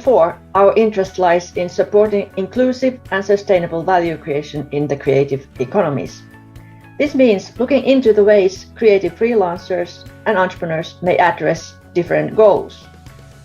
Therefore, our interest lies in supporting inclusive and sustainable value creation in the creative economies. This means looking into the ways creative freelancers and entrepreneurs may address different goals,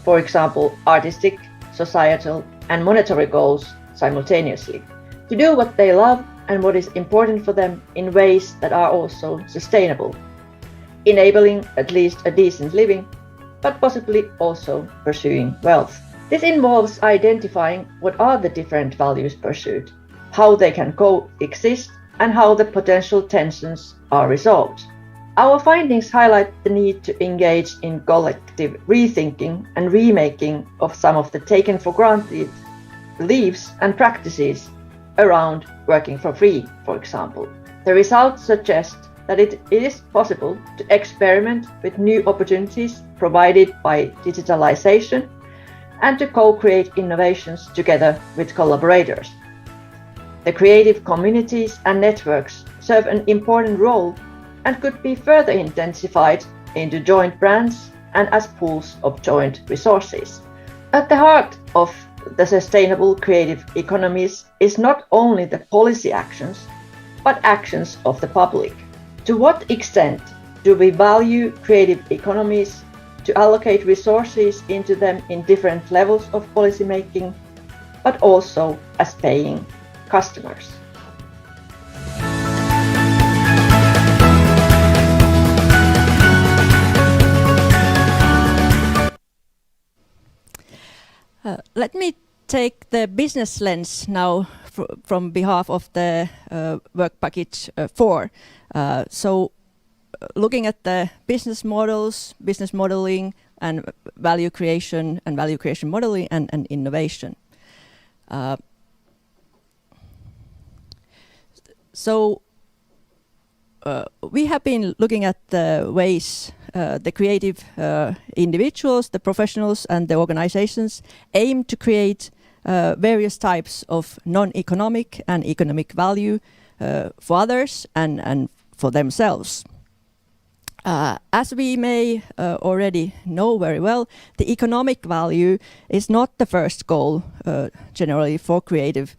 for example, artistic, societal, and monetary goals simultaneously, to do what they love and what is important for them in ways that are also sustainable, enabling at least a decent living, but possibly also pursuing wealth. This involves identifying what are the different values pursued, how they can coexist, and how the potential tensions are resolved. Our findings highlight the need to engage in collective rethinking and remaking of some of the taken for granted beliefs and practices around working for free, for example. The results suggest that it is possible to experiment with new opportunities provided by digitalization and to co-create innovations together with collaborators. The creative communities and networks serve an important role and could be further intensified into joint brands and as pools of joint resources. At the heart of the sustainable creative economies is not only the policy actions, but actions of the public. To what extent do we value creative economies to allocate resources into them in different levels of policymaking, but also as paying customers? Let me take the business lens now from behalf of the work package 4. So looking at the business models, business modeling, and value creation modeling and innovation. So we have been looking at the ways the creative individuals, the professionals, and the organizations aim to create various types of non-economic and economic value for others and for themselves. As we may already know very well, the economic value is not the first goal generally for creatives,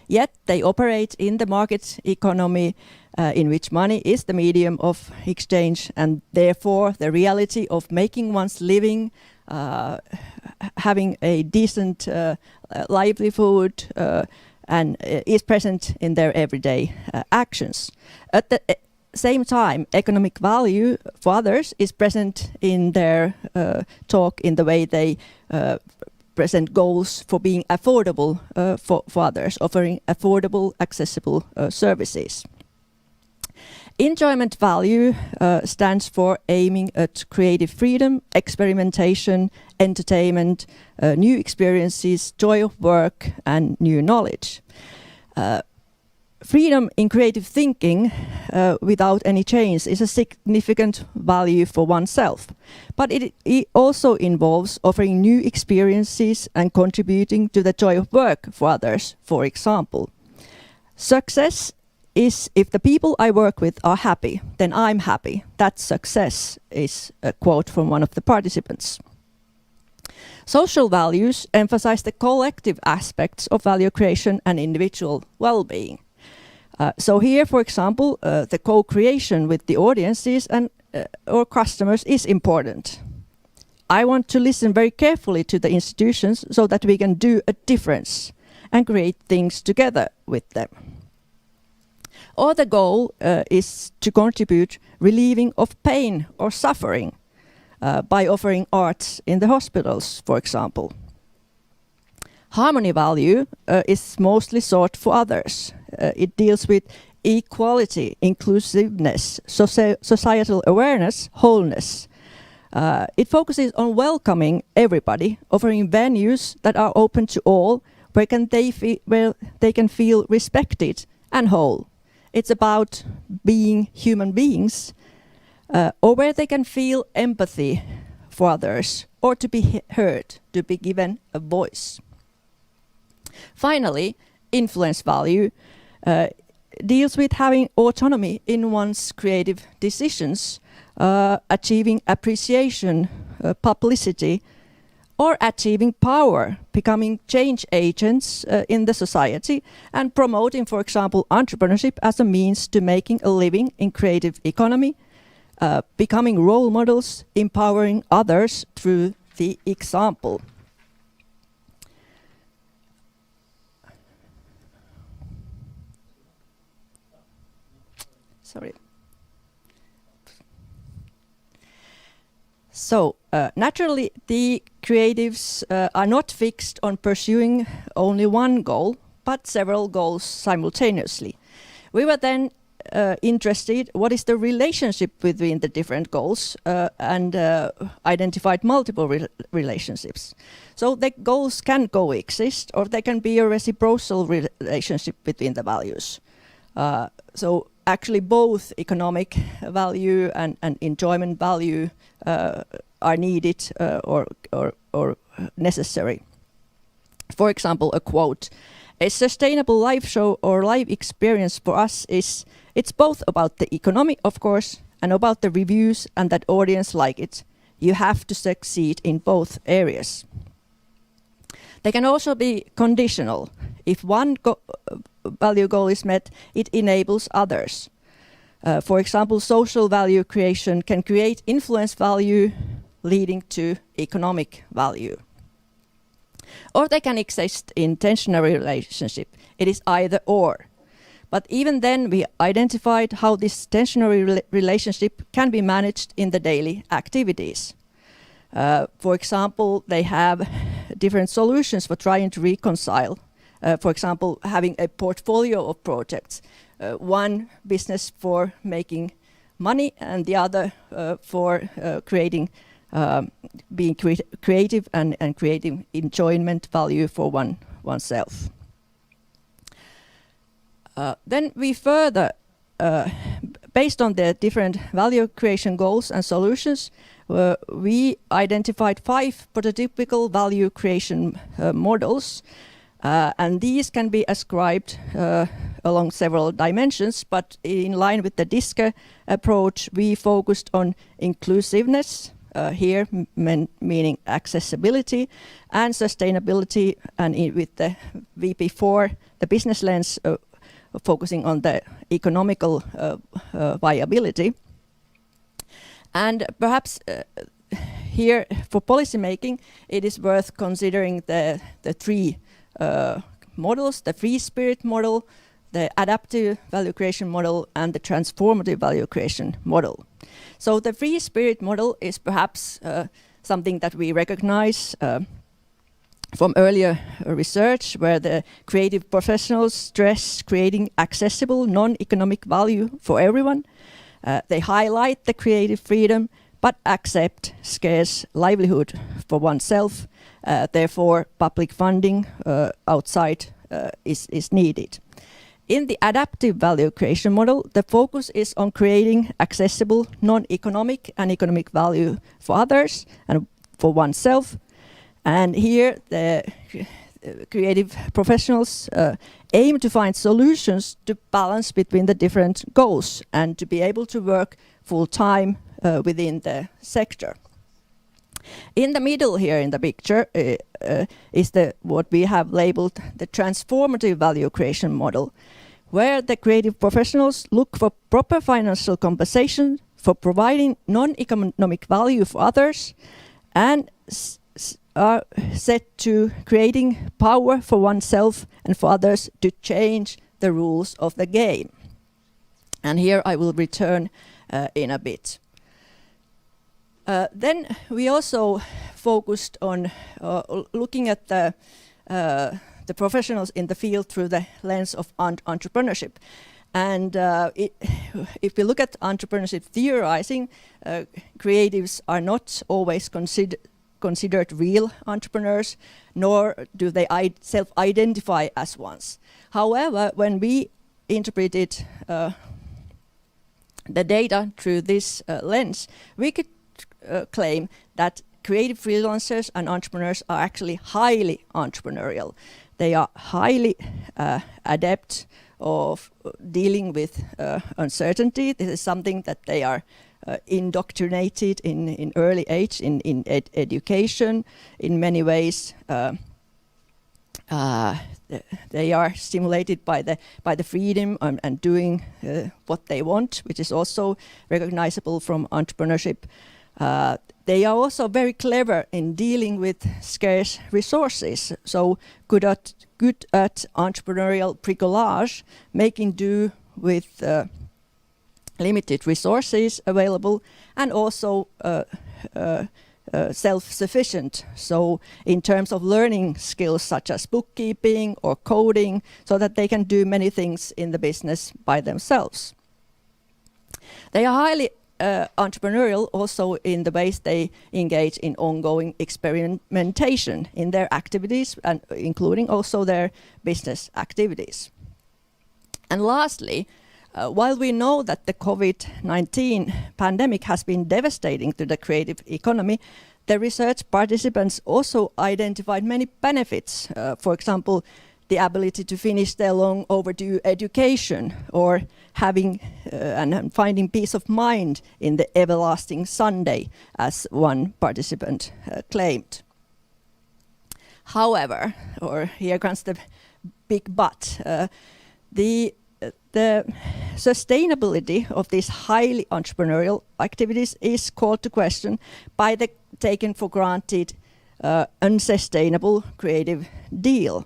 yet they operate in the market economy in which money is the medium of exchange, and therefore the reality of making one's living, having a decent livelihood, and is present in their everyday actions. At the same time, economic value for others is present in their talk, in the way they present goals for being affordable for others, offering affordable, accessible services. Enjoyment value stands for aiming at creative freedom, experimentation, entertainment, new experiences, joy of work, and new knowledge. Freedom in creative thinking without any change is a significant value for oneself, but it also involves offering new experiences and contributing to the joy of work for others, for example. Success is if the people I work with are happy, then I'm happy. That's success, is a quote from one of the participants. Social values emphasize the collective aspects of value creation and individual well-being. So here, for example, the co-creation with the audiences and or customers is important. I want to listen very carefully to the institutions so that we can do a difference and create things together with them. Or the goal is to contribute relieving of pain or suffering by offering arts in the hospitals, for example. Harmony value is mostly sought for others. It deals with equality, inclusiveness, societal awareness, wholeness. It focuses on welcoming everybody, offering venues that are open to all, where they can feel respected and whole. It's about being human beings, or where they can feel empathy for others, or to be heard, to be given a voice. Finally, influence value deals with having autonomy in one's creative decisions, achieving appreciation, publicity, or achieving power, becoming change agents in the society, and promoting, for example, entrepreneurship as a means to making a living in creative economy, becoming role models, empowering others through the example. Sorry. So, naturally, the creatives are not fixed on pursuing only one goal, but several goals simultaneously. We were then interested what is the relationship between the different goals and identified multiple relationships. So the goals can coexist, or they can be a reciprocal relationship between the values. So actually both economic value and enjoyment value are needed or necessary. For example, a quote: "A sustainable live show or live experience for us it's both about the economy, of course, and about the reviews and that audience like it. You have to succeed in both areas." They can also be conditional. If one value goal is met, it enables others. For example, social value creation can create influence value, leading to economic value. Or they can exist in tensionary relationship. It is either or. But even then, we identified how this tensionary relationship can be managed in the daily activities. For example, they have different solutions for trying to reconcile. For example, having a portfolio of projects. One business for making money and the other for creating, being creative and creating enjoyment value for oneself. Then we further, based on the different value creation goals and solutions, we identified 5 prototypical value creation models. And these can be ascribed along several dimensions, but in line with the DISCE approach, we focused on inclusiveness, here meaning accessibility, and sustainability, and with the VP4, the business lens, focusing on the economical viability. And perhaps here for policy making, it is worth considering the 3 models: the free spirit model, the adaptive value creation model, and the transformative value creation model. So the free spirit model is perhaps something that we recognize from earlier research, where the creative professionals stress creating accessible non-economic value for everyone. They highlight the creative freedom, but accept scarce livelihood for oneself. Therefore, public funding outside is needed. In the adaptive value creation model, the focus is on creating accessible non-economic and economic value for others and for oneself. And here, the creative professionals aim to find solutions to balance between the different goals and to be able to work full-time within the sector. In the middle here in the picture is what we have labeled the transformative value creation model, where the creative professionals look for proper financial compensation for providing non-economic value for others and are set to creating power for oneself and for others to change the rules of the game. And here I will return in a bit. Then we also focused on looking at the professionals in the field through the lens of entrepreneurship. And if we look at entrepreneurship theorizing, creatives are not always considered real entrepreneurs, nor do they self-identify as ones. However, when we interpreted the data through this lens, we could claim that creative freelancers and entrepreneurs are actually highly entrepreneurial. They are highly adept of dealing with uncertainty. This is something that they are indoctrinated in early age in education. In many ways, they are stimulated by the freedom and doing what they want, which is also recognizable from entrepreneurship. They are also very clever in dealing with scarce resources, so good at entrepreneurial bricolage, making do with limited resources available, and also self-sufficient. So in terms of learning skills such as bookkeeping or coding, so that they can do many things in the business by themselves. They are highly entrepreneurial also in the ways they engage in ongoing experimentation in their activities, and including also their business activities. And lastly, while we know that the COVID-19 pandemic has been devastating to the creative economy, the research participants also identified many benefits. For example, the ability to finish their long overdue education, or having and finding peace of mind in the everlasting Sunday, as one participant claimed. However, or here comes the big but, the sustainability of these highly entrepreneurial activities is called to question by the taken for granted unsustainable creative deal.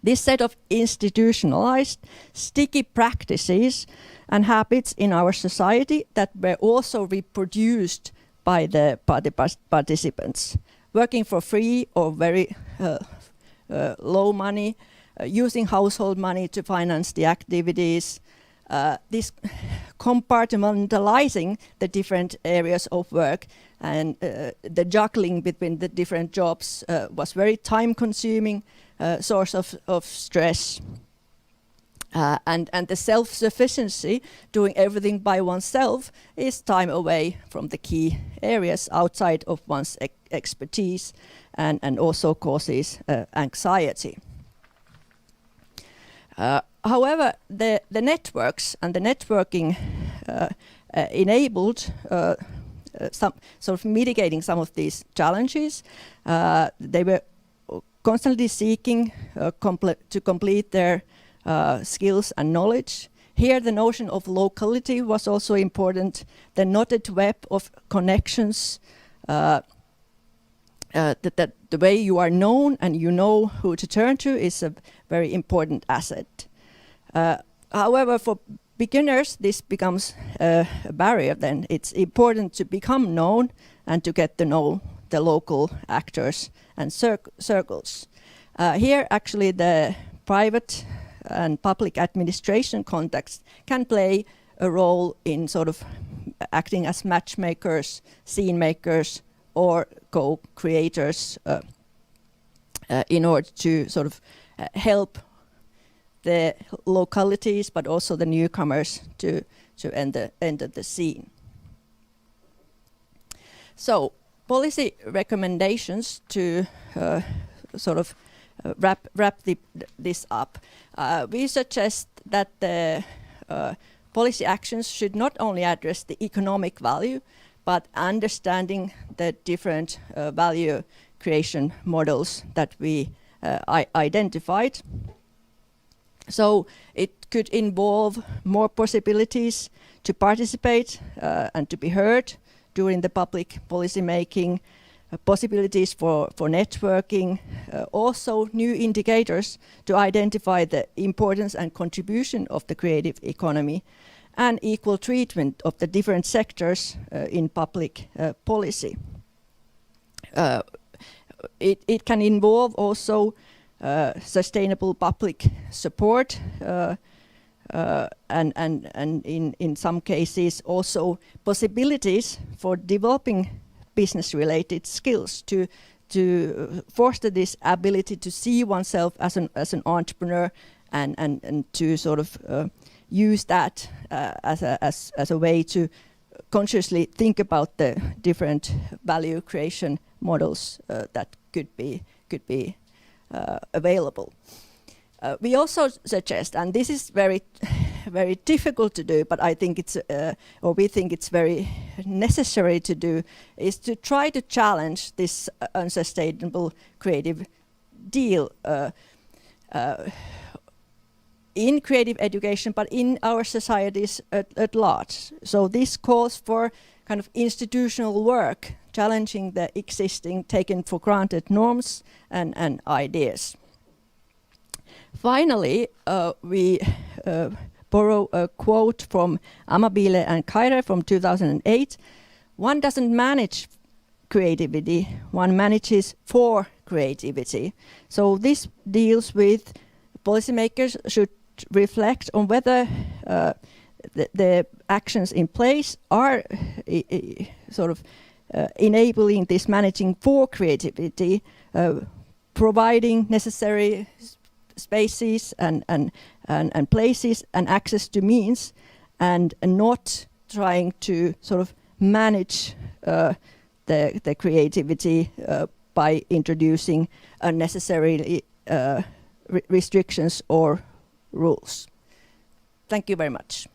This set of institutionalized, sticky practices and habits in our society that were also reproduced by the participants, working for free or very low money, using household money to finance the activities, this compartmentalizing the different areas of work, and the juggling between the different jobs was very time-consuming source of stress. And the self-sufficiency, doing everything by oneself, is time away from the key areas outside of one's expertise, and also causes anxiety. However, the networks and the networking enabled some sort of mitigating some of these challenges. They were constantly seeking to complete their skills and knowledge. Here the notion of locality was also important. The knotted web of connections, that the way you are known and you know who to turn to is a very important asset. However, for beginners, this becomes a barrier then. It's important to become known and to get to know the local actors and circles. Here, actually, the private and public administration context can play a role in sort of acting as matchmakers, scene makers, or co-creators in order to sort of help the localities, but also the newcomers to enter the scene. So, policy recommendations to sort of wrap this up. We suggest that the policy actions should not only address the economic value, but understanding the different value creation models that we identified. So it could involve more possibilities to participate and to be heard during the public policy making, possibilities for networking, also new indicators to identify the importance and contribution of the creative economy, and equal treatment of the different sectors in public policy. It can involve also sustainable public support, and in some cases also possibilities for developing business-related skills to foster this ability to see oneself as an entrepreneur, and to sort of use that as a way to consciously think about the different value creation models that could be available. We also suggest, and this is very very difficult to do, but I think it's, or we think it's very necessary to do, is to try to challenge this unsustainable creative deal in creative education, but in our societies at large. So this calls for kind of institutional work, challenging the existing taken for granted norms and ideas. Finally, we borrow a quote from Amabile and Kaire from 2008. One doesn't manage creativity, one manages for creativity. So this deals with policymakers should reflect on whether the actions in place are sort of enabling this managing for creativity, providing necessary spaces and places and access to means, and not trying to sort of manage the creativity by introducing unnecessary restrictions or rules. Thank you very much.